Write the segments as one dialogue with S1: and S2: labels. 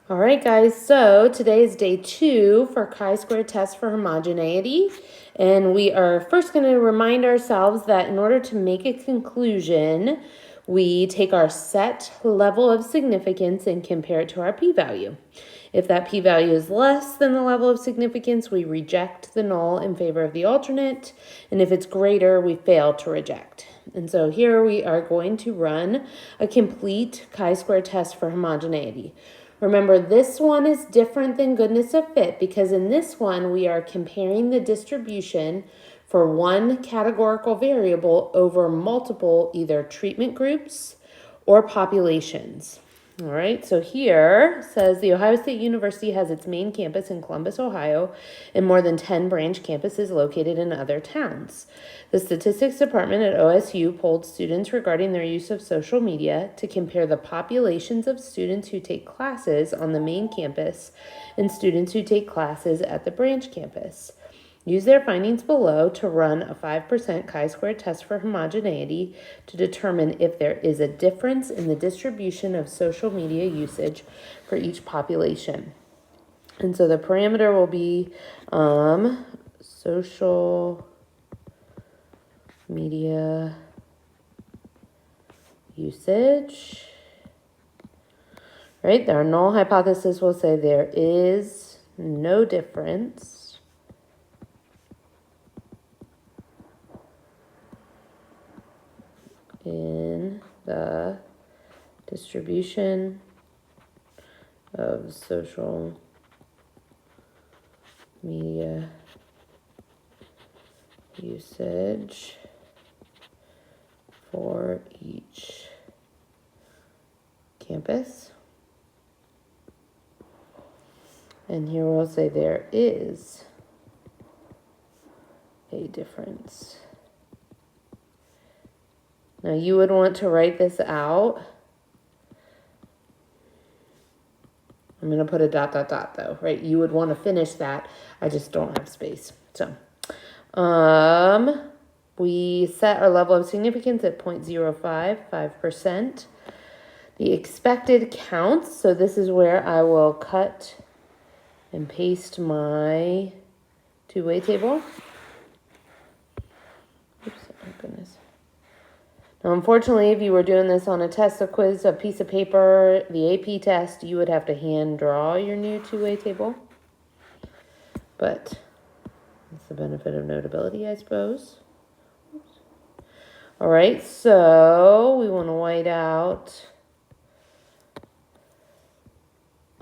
S1: All right, guys, so today is day 2 for chi-square test for homogeneity. And we are first going to remind ourselves that in order to make a conclusion, we take our set level of significance and compare it to our p-value. If that p-value is less than the level of significance, we reject the null in favor of the alternate. And if it's greater, we fail to reject. And so here we are going to run a complete chi-square test for homogeneity. Remember, this one is different than goodness of fit because in this one, we are comparing the distribution for one categorical variable over multiple either treatment groups or populations. All right, so here says the Ohio State University has its main campus in Columbus, Ohio, and more than 10 branch campuses located in other towns. The statistics department at OSU polled students regarding their use of social media to compare the populations of students who take classes on the main campus and students who take classes at the branch campus. Use their findings below to run a 5% chi-square test for homogeneity to determine if there is a difference in the distribution of social media usage for each population. And so the parameter will be social media usage. Right? Our null hypothesis will say there is no difference in the distribution of social media usage for each campus. And here we'll say there is a difference. Now you would want to write this out. I'm going to put a ... though, right? You would want to finish that. I just don't have space. So, we set our level of significance at 0.05, 5%. The expected counts, so this is where I will cut and paste my two-way table. Oops, oh goodness. Now, unfortunately, if you were doing this on a test, a quiz, a piece of paper, the AP test, you would have to hand draw your new two-way table. But that's the benefit of notability, I suppose. Oops. All right, so we want to white out.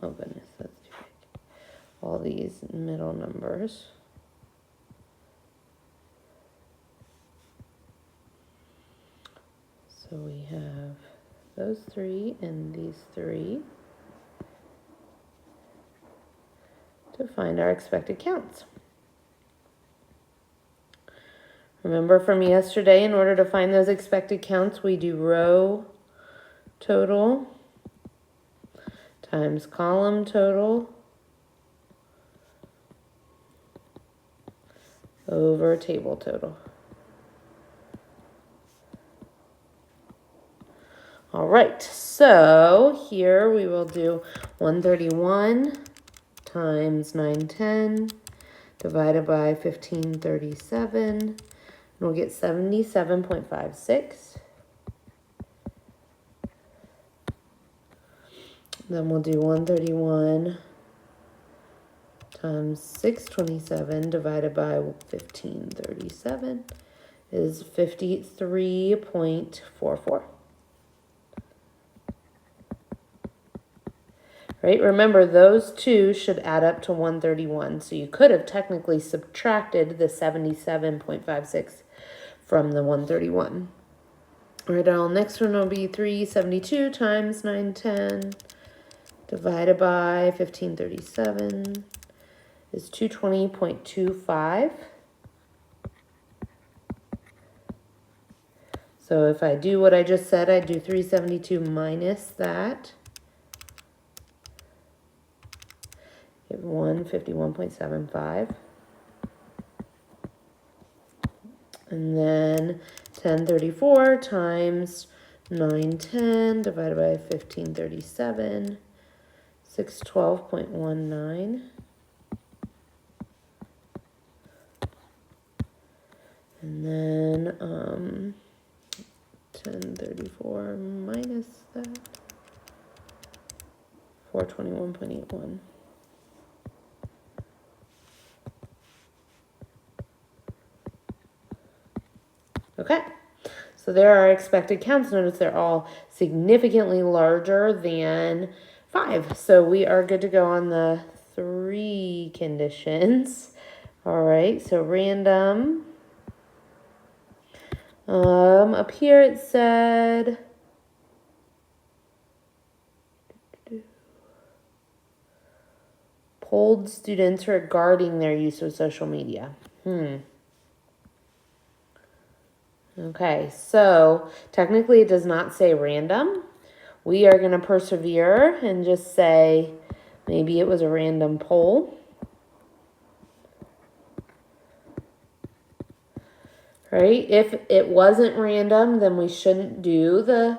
S1: Oh, goodness, that's too big. All these middle numbers. So we have those 3 and these 3 to find our expected counts. Remember from yesterday, in order to find those expected counts, we do row total times column total over table total. All right, so here we will do 131 times 910 divided by 1537, and we'll get 77.56. Then we'll do 131 times 627 divided by 1537 is 53.44. Right? Remember, those two should add up to 131. So you could have technically subtracted the 77.56 from the 131. All right, our next one will be 372 times 910 divided by 1537 is 220.25. So if I do what I just said, I do 372 minus that. Get 151.75. And then 1034 times 910 divided by 1537 612.19. And then 1034 minus that, 421.81. Okay, so there are expected counts. Notice they're all significantly larger than 5. So we are good to go on the 3 conditions. All right, so random. Up here it said polled students regarding their use of social media. Okay, so technically it does not say random. We are going to persevere and just say maybe it was a random poll. Right? If it wasn't random, then we shouldn't do the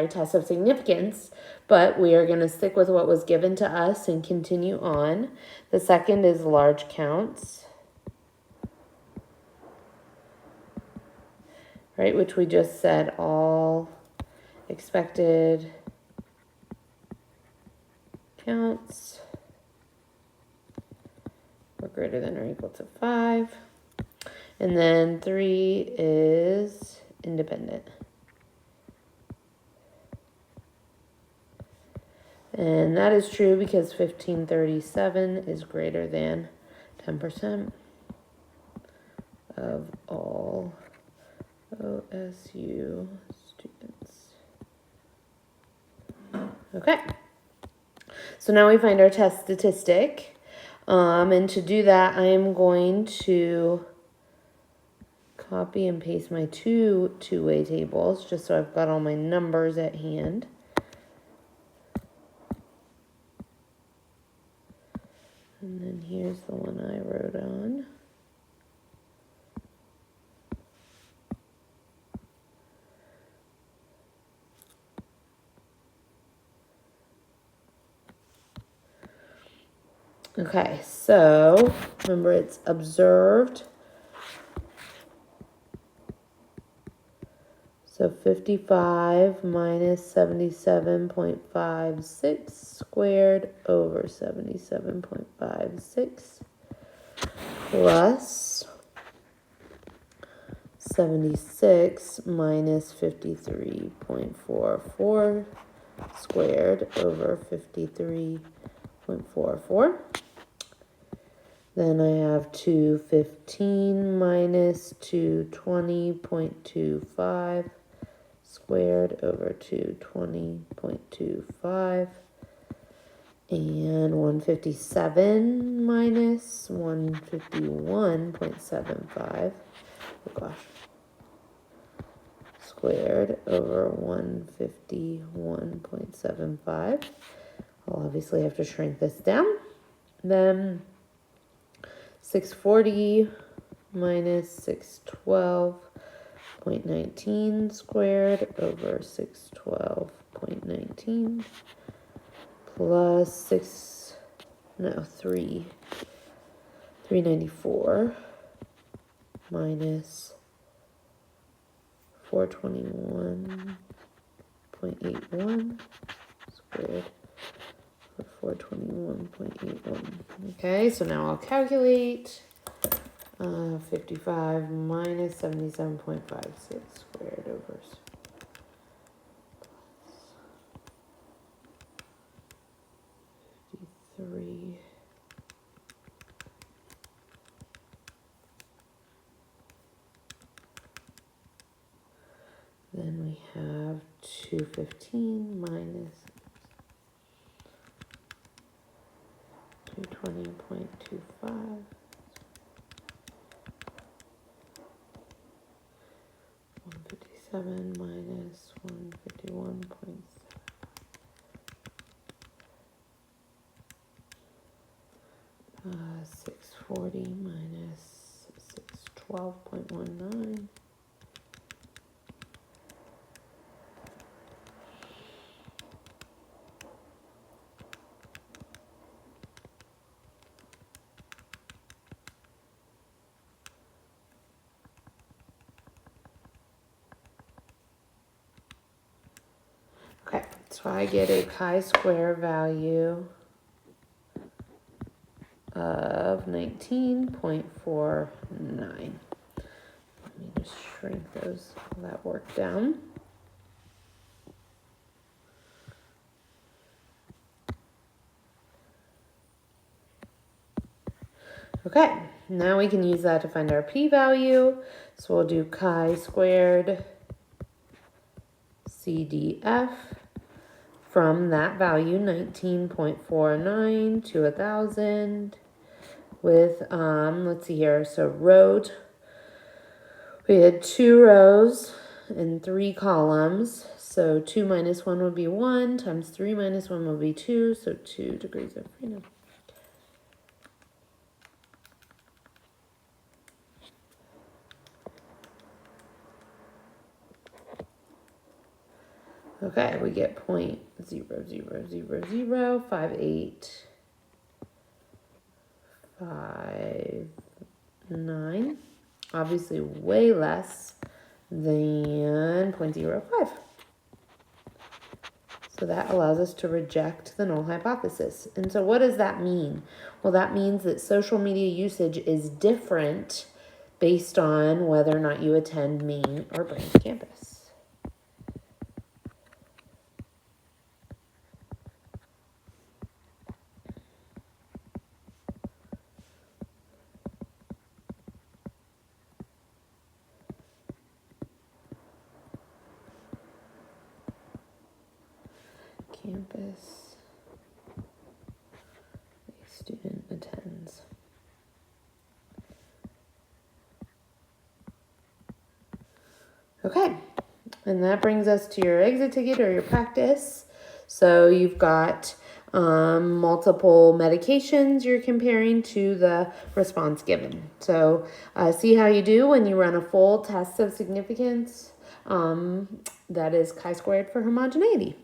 S1: test of significance, but we are going to stick with what was given to us and continue on. The second is large counts. Right, which we just said all expected counts were greater than or equal to 5. And then 3 is independent. And that is true because 1537 is greater than 10% of all OSU students. Okay, so now we find our test statistic. And to do that, I am going to copy and paste my two-way tables just so I've got all my numbers at hand. And then here's the one I wrote on. Okay, so remember it's observed. So 55 minus 77.56 squared over 77.56 plus 76 minus 53.44 squared over 53.44. Then I have 215 minus 220.25 squared over 220.25. And 157 minus 151.75. Oh gosh. Squared over 151.75. I'll obviously have to shrink this down. Then 640 minus 612.19 squared over 612.19 plus 394 minus 421.81 squared for 421.81. Okay, so now I'll calculate 55 minus 77.56 squared over 53. Then we have 215 minus 220.25. 157 minus 151.7. 640 minus 612.19. So I get a chi-square value of 19.49. Let me just shrink that work down. Okay, now we can use that to find our p-value. So we'll do chi-squared CDF from that value, 19.49 to 1,000 with, let's see here, so we had 2 rows and 3 columns. So 2 minus 1 would be 1 times 3 minus 1 would be 2, so 2 degrees of freedom. Okay, we get 0.00005859. Obviously way less than 0.05. So that allows us to reject the null hypothesis. And so what does that mean? Well, that means that social media usage is different based on whether or not you attend main or branch campus. Campus a student attends. Okay, and that brings us to your exit ticket or your practice. So you've got multiple medications you're comparing to the response given. So see how you do when you run a full test of significance. That is chi-squared for homogeneity.